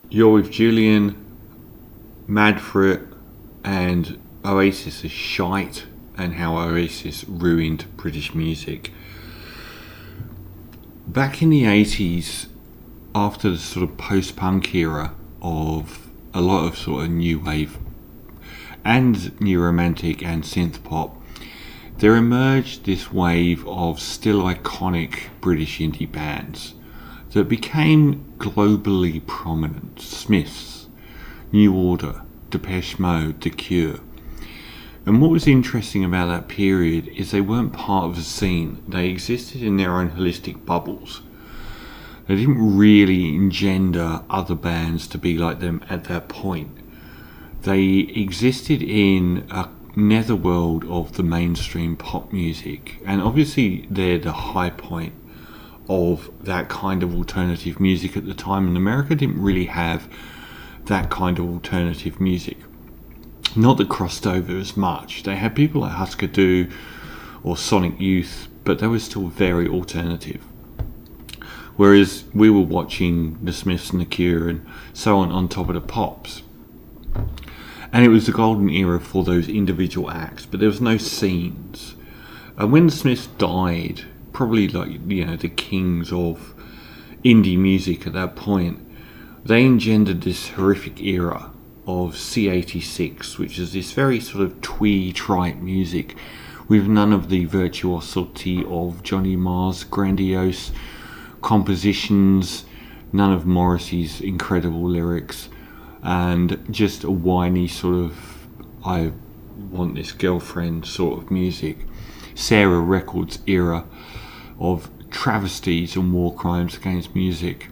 You're with Julian, Mad for It, and Oasis is Shite, and how Oasis ruined British music. Back in the 80s, after the sort of post-punk era of a lot of sort of new wave and new romantic and synth pop, there emerged this wave of still iconic British indie bands that became globally prominent. Smiths, New Order, Depeche Mode, The Cure. And what was interesting about that period is they weren't part of the scene. They existed in their own holistic bubbles. They didn't really engender other bands to be like them at that point. They existed in a netherworld of the mainstream pop music, and obviously they're the high point of that kind of alternative music at the time, and America didn't really have that kind of alternative music. Not that crossed over as much. They had people like Husker Du or Sonic Youth, but they were still very alternative. Whereas we were watching the Smiths and the Cure and so on top of the pops. And it was the golden era for those individual acts, but there was no scenes. And when the Smiths died, probably the kings of indie music at that point, they engendered this horrific era of C86, which is this very sort of twee trite music with none of the virtuosity of Johnny Marr's grandiose compositions, none of Morrissey's incredible lyrics, and just a whiny sort of I want this girlfriend sort of music. Sarah Records era of travesties and war crimes against music.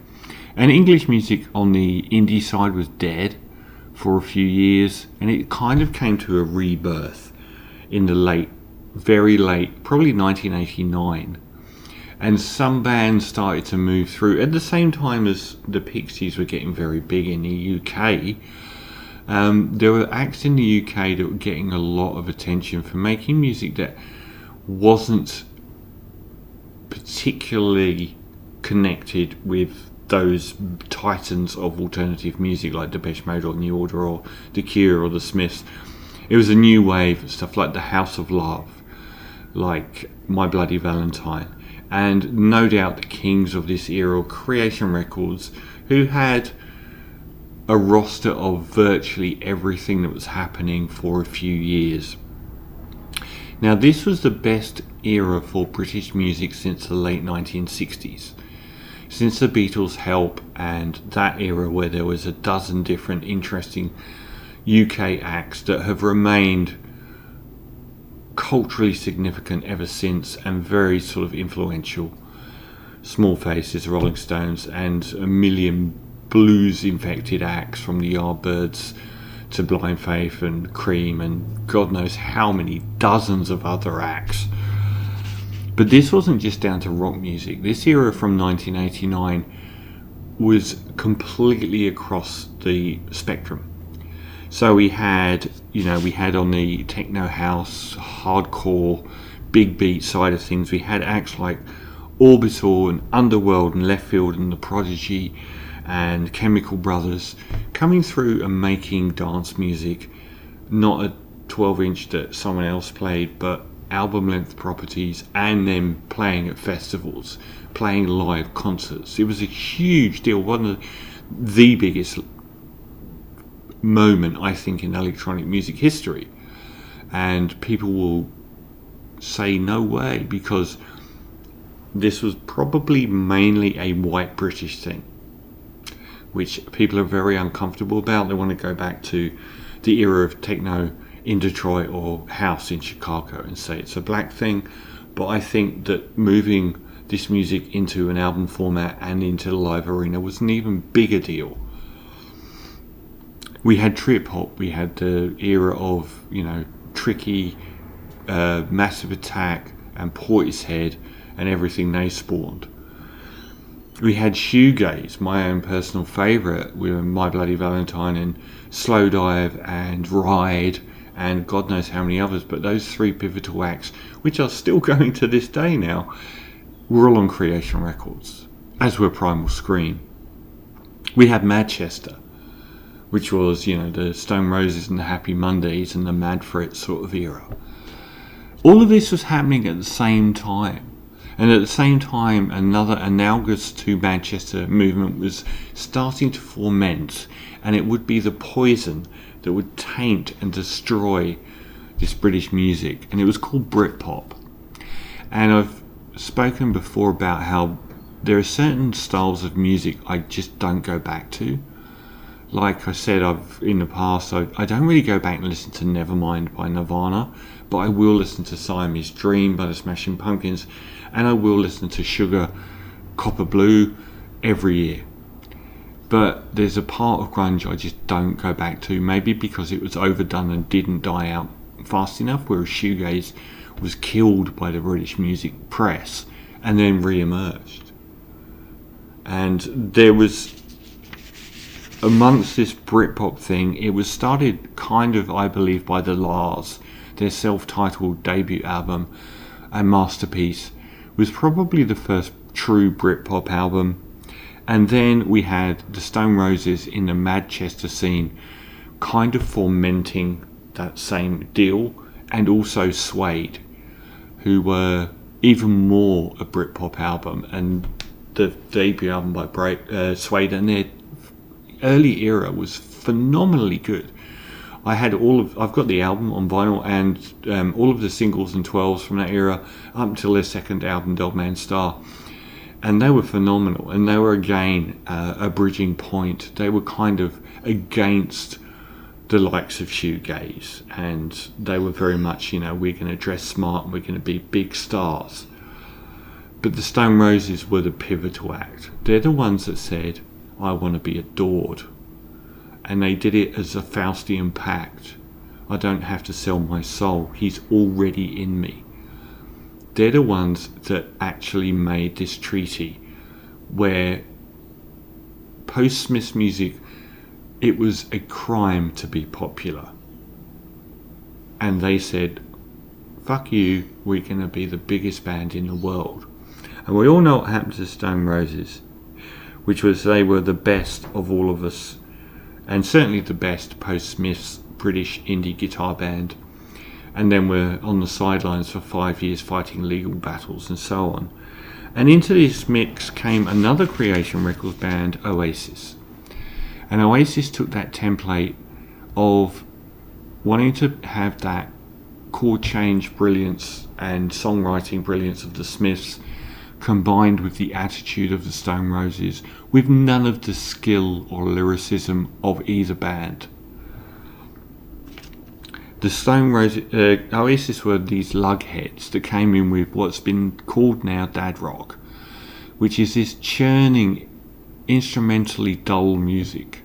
And English music on the indie side was dead for a few years, and it kind of came to a rebirth in the very late, probably 1989. And some bands started to move through at the same time as the Pixies were getting very big in the UK. There were acts in the UK that were getting a lot of attention for making music that wasn't particularly connected with those titans of alternative music like Depeche Mode or New Order or The Cure or the Smiths. It was a new wave of stuff like The House of Love, like My Bloody Valentine, and no doubt the kings of this era, Creation Records, who had a roster of virtually everything that was happening for a few years. Now, this was the best era for British music since the late 1960s. Since the Beatles' Help and that era where there was a dozen different interesting UK acts that have remained culturally significant ever since and very sort of influential. Small Faces, Rolling Stones, and a million blues-infected acts from the Yardbirds to Blind Faith and Cream and God knows how many dozens of other acts. But this wasn't just down to rock music. This era from 1989 was completely across the spectrum. So we had on the techno house, hardcore, big beat side of things, we had acts like Orbital and Underworld and Left Field and The Prodigy and Chemical Brothers coming through and making dance music, not a 12-inch that someone else played, but album length properties, and then playing at festivals, playing live concerts. It was a huge deal, one of the biggest moment I think in electronic music history, and people will say no way, because this was probably mainly a white British thing, which people are very uncomfortable about. They want to go back to the era of techno in Detroit or house in Chicago and say it's a black thing. But I think that moving this music into an album format and into the live arena was an even bigger deal. We had trip hop, we had the era of, Tricky, Massive Attack and Portishead and everything they spawned. We had shoegaze, my own personal favourite, with My Bloody Valentine and Slow Dive and Ride and God knows how many others, but those three pivotal acts, which are still going to this day now, were all on Creation Records, as were Primal Scream. We had Manchester, which was, you know, the Stone Roses and the Happy Mondays and the Mad for It sort of era. All of this was happening at the same time. And at the same time, another analogous to Manchester movement was starting to ferment, and it would be the poison that would taint and destroy this British music, and it was called Britpop. And I've spoken before about how there are certain styles of music I just don't go back to. Like I said, in the past, I don't really go back and listen to Nevermind by Nirvana, but I will listen to Siamese Dream by the Smashing Pumpkins, and I will listen to Sugar, Copper Blue every year. But there's a part of grunge I just don't go back to, maybe because it was overdone and didn't die out fast enough, whereas shoegaze was killed by the British music press and then re-emerged. And there was, amongst this Britpop thing, it was started kind of, I believe, by the Lars. Their self-titled debut album and masterpiece was probably the first true Britpop album. And then we had the Stone Roses in the Manchester scene kind of fomenting that same deal, and also Suede, who were even more a Britpop album, and the debut album by Suede and their early era was phenomenally good. I've got the album on vinyl and all of the singles and 12s from that era up until their second album, Dog Man Star. And they were phenomenal, and they were again a bridging point. They were kind of against the likes of shoegaze, and they were very much, you know, we're going to dress smart and we're going to be big stars. But the Stone Roses were the pivotal act. They're the ones that said, I want to be adored. And they did it as a Faustian pact. I don't have to sell my soul. He's already in me. They're the ones that actually made this treaty where post-Smiths music, it was a crime to be popular. And they said, fuck you, we're going to be the biggest band in the world. And we all know what happened to Stone Roses, which was they were the best of all of us, and certainly the best post-Smiths British indie guitar band. And then we're on the sidelines for 5 years fighting legal battles and so on. And into this mix came another Creation Records band, Oasis. And Oasis took that template of wanting to have that chord change brilliance and songwriting brilliance of the Smiths combined with the attitude of the Stone Roses, with none of the skill or lyricism of either band. The Stone Roses, Oasis were these lugheads that came in with what's been called now dad rock, which is this churning, instrumentally dull music.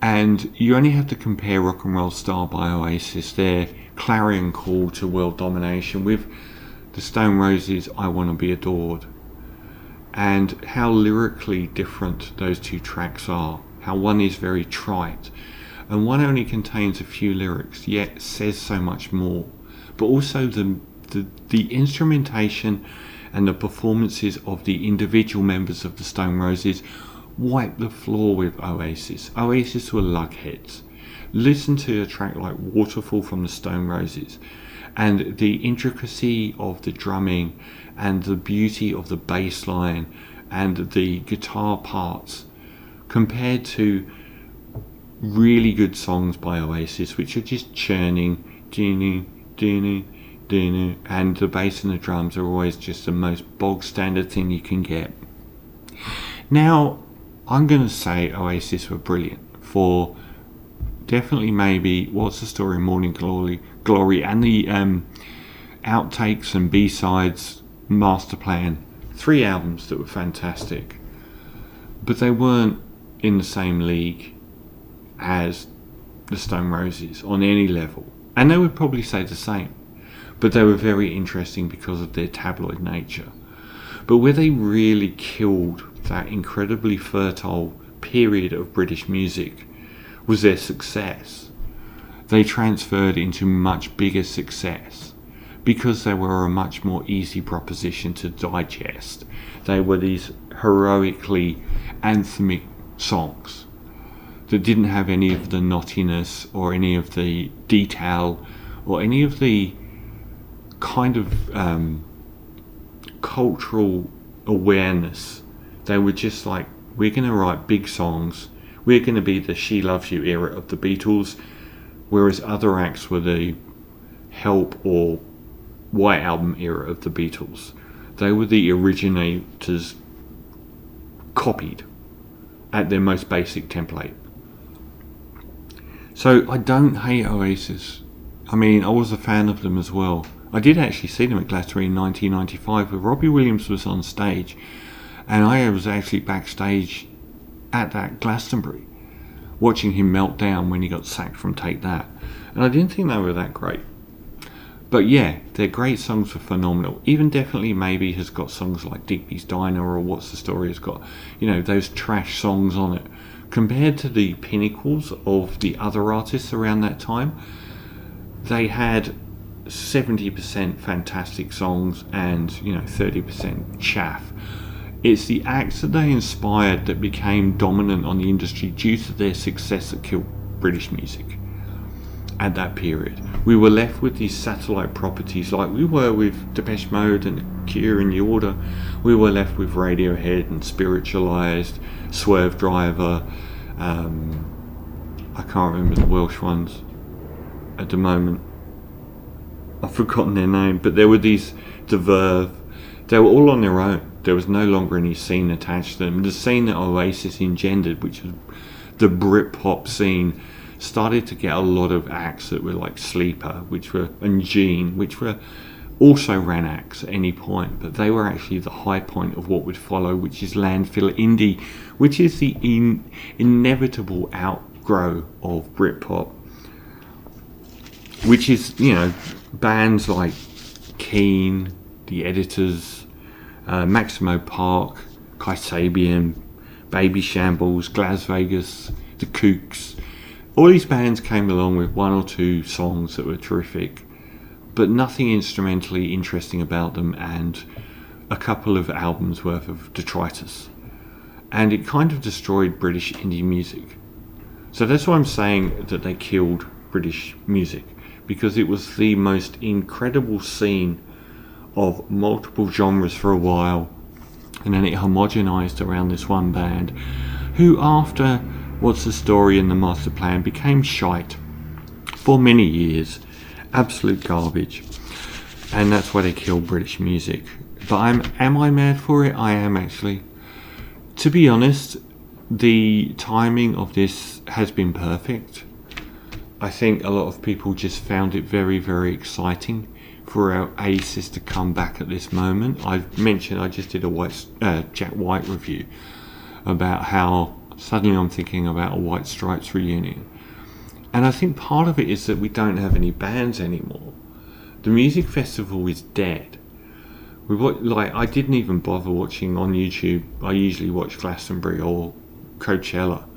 And you only have to compare Rock and Roll Star by Oasis, their clarion call to world domination, with the Stone Roses' I Want to Be Adored, and how lyrically different those two tracks are. How one is very trite, and one only contains a few lyrics, yet says so much more. But also the instrumentation and the performances of the individual members of the Stone Roses wipe the floor with Oasis. Oasis were lugheads. Listen to a track like Waterfall from the Stone Roses, and the intricacy of the drumming and the beauty of the bass line and the guitar parts compared to really good songs by Oasis, which are just churning, and the bass and the drums are always just the most bog standard thing you can get. Now, I'm going to say Oasis were brilliant for definitely maybe What's the Story, Morning Glory, and the outtakes and B-sides, Master Plan, 3 albums that were fantastic. But they weren't in the same league as the Stone Roses on any level. And they would probably say the same. But they were very interesting because of their tabloid nature. But where they really killed that incredibly fertile period of British music was their success. They transferred into much bigger success because they were a much more easy proposition to digest. They were these heroically anthemic songs that didn't have any of the knottiness or any of the detail or any of the kind of cultural awareness. They were just like, we're going to write big songs, we're going to be the She Loves You era of the Beatles, whereas other acts were the Help or White Album era of the Beatles. They were the originators, copied at their most basic template. So I don't hate Oasis. I mean, I was a fan of them as well. I did actually see them at Glastonbury in 1995 where Robbie Williams was on stage, and I was actually backstage at that Glastonbury watching him melt down when he got sacked from Take That, and I didn't think they were that great. But yeah, their great songs were phenomenal. Even Definitely Maybe has got songs like Digby's Diner or What's the Story has got, you know, those trash songs on it. Compared to the pinnacles of the other artists around that time, they had 70% fantastic songs and, 30% chaff. It's the acts that they inspired that became dominant on the industry due to their success that killed British music at that period. We were left with these satellite properties like we were with Depeche Mode and Cure and New Order. We were left with Radiohead and Spiritualized, Swerve Driver, I can't remember the Welsh ones at the moment. I've forgotten their name, but there were these, The Verve. They were all on their own. There was no longer any scene attached to them. The scene that Oasis engendered, which was the Britpop scene, started to get a lot of acts that were like Sleeper, and Gene, which were also ran acts at any point, but they were actually the high point of what would follow, which is landfill indie, which is the inevitable outgrow of Britpop, which is, bands like Keane, The Editors, Maximo Park, Kasabian, Baby Shambles, Glas Vegas, The Kooks. All these bands came along with one or two songs that were terrific, but nothing instrumentally interesting about them, and a couple of albums worth of detritus. And it kind of destroyed British indie music. So that's why I'm saying that they killed British music, because it was the most incredible scene of multiple genres for a while, and then it homogenized around this one band, who after What's the Story and the Master Plan became Shite for many years. Absolute garbage. And that's why they killed British music. But am I mad for it? I am, actually. To be honest, the timing of this has been perfect. I think a lot of people just found it very, very exciting for our Oasis to come back at this moment. I've mentioned I just did a Jack White review about how suddenly I'm thinking about a White Stripes reunion. And I think part of it is that we don't have any bands anymore. The music festival is dead. I didn't even bother watching on YouTube. I usually watch Glastonbury or Coachella.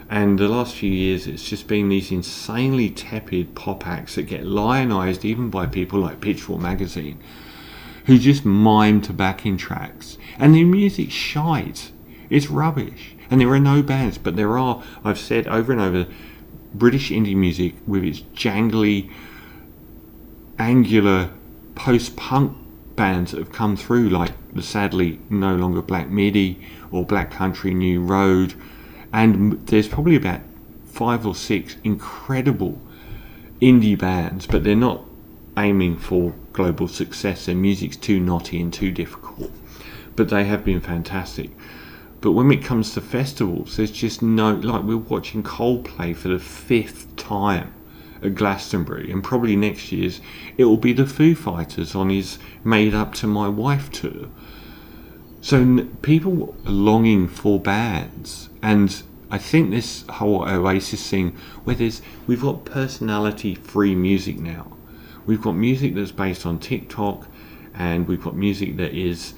And the last few years it's just been these insanely tepid pop acts that get lionised even by people like Pitchfork magazine, who just mime to backing tracks. And the music's shite. It's rubbish. And there are no bands, but there are, I've said over and over, British indie music with its jangly, angular, post-punk bands that have come through, like the sadly no longer Black Midi or Black Country New Road. And there's probably about 5 or 6 incredible indie bands, but they're not aiming for global success. Their music's too knotty and too difficult, but they have been fantastic. But when it comes to festivals, there's just no, we're watching Coldplay for the 5th time at Glastonbury, and probably next year's it will be the Foo Fighters on his Made Up to My Wife tour. So people are longing for bands, and I think this whole Oasis thing, where we've got personality-free music now. We've got music that's based on TikTok, and we've got music that is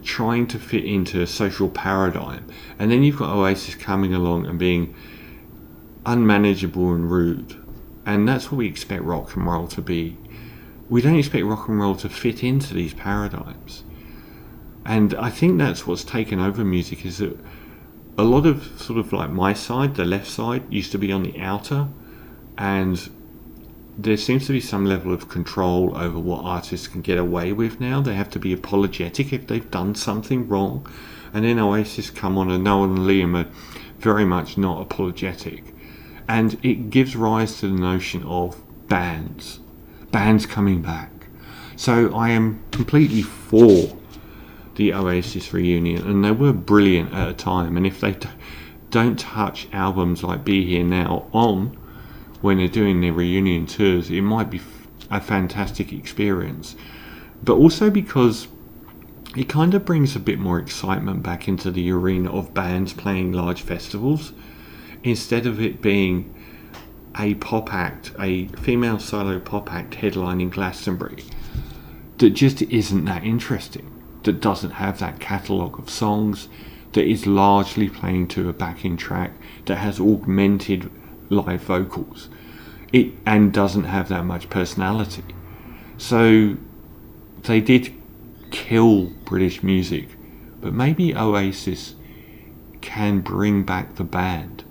trying to fit into a social paradigm, and then you've got Oasis coming along and being unmanageable and rude, and that's what we expect rock and roll to be. We don't expect rock and roll to fit into these paradigms, and I think that's what's taken over music, is that a lot of sort of like my side, the left side, used to be on the outer, and there seems to be some level of control over what artists can get away with now. They have to be apologetic if they've done something wrong, and then Oasis come on, and Noel and Liam are very much not apologetic, and it gives rise to the notion of bands coming back. So I am completely for the Oasis reunion, and they were brilliant at a time, and if they don't touch albums like Be Here Now on when they're doing their reunion tours, it might be a fantastic experience. But also because it kind of brings a bit more excitement back into the arena of bands playing large festivals, instead of it being a pop act, a female solo pop act headlining Glastonbury that just isn't that interesting, that doesn't have that catalogue of songs, that is largely playing to a backing track, that has augmented live vocals, and doesn't have that much personality. So they did kill British music, but maybe Oasis can bring back the band